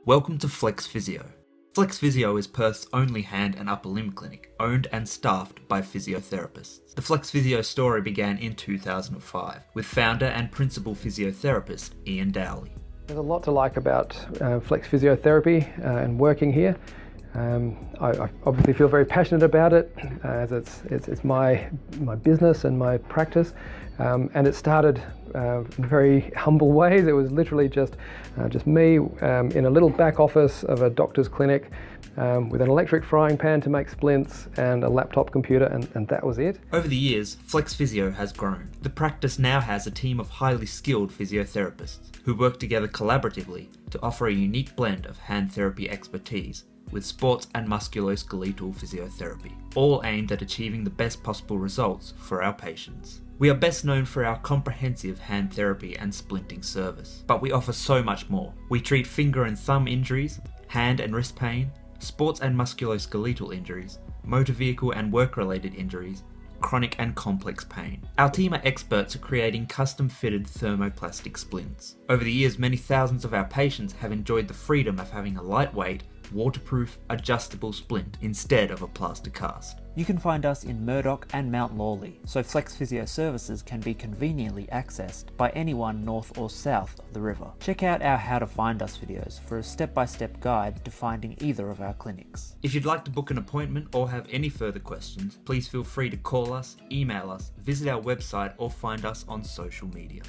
Welcome to Flex.Physio. Flex.Physio is Perth's only hand and upper limb clinic, owned and staffed by physiotherapists. The Flex.Physio story began in 2005, with founder and principal physiotherapist Ian Dowley. There's a lot to like about Flex Physiotherapy and working here. I obviously feel very passionate about it, as it's my business and my practice, and it started in very humble ways. It was literally just me in a little back office of a doctor's clinic with an electric frying pan to make splints and a laptop computer, and that was it. Over the years, Flex.Physio has grown. The practice now has a team of highly skilled physiotherapists who work together collaboratively to offer a unique blend of hand therapy expertise with sports and musculoskeletal physiotherapy, all aimed at achieving the best possible results for our patients. We are best known for our comprehensive hand therapy and splinting service, but we offer so much more. We treat finger and thumb injuries, hand and wrist pain, sports and musculoskeletal injuries, motor vehicle and work-related injuries, chronic and complex pain. Our team are experts at creating custom-fitted thermoplastic splints. Over the years, many thousands of our patients have enjoyed the freedom of having a lightweight, waterproof, adjustable splint instead of a plaster cast. You can find us in Murdoch and Mount Lawley, so Flex.Physio services can be conveniently accessed by anyone north or south of the river. Check out our How to Find Us videos for a step-by-step guide to finding either of our clinics. If you'd like to book an appointment or have any further questions, please feel free to call us, email us, visit our website or find us on social media.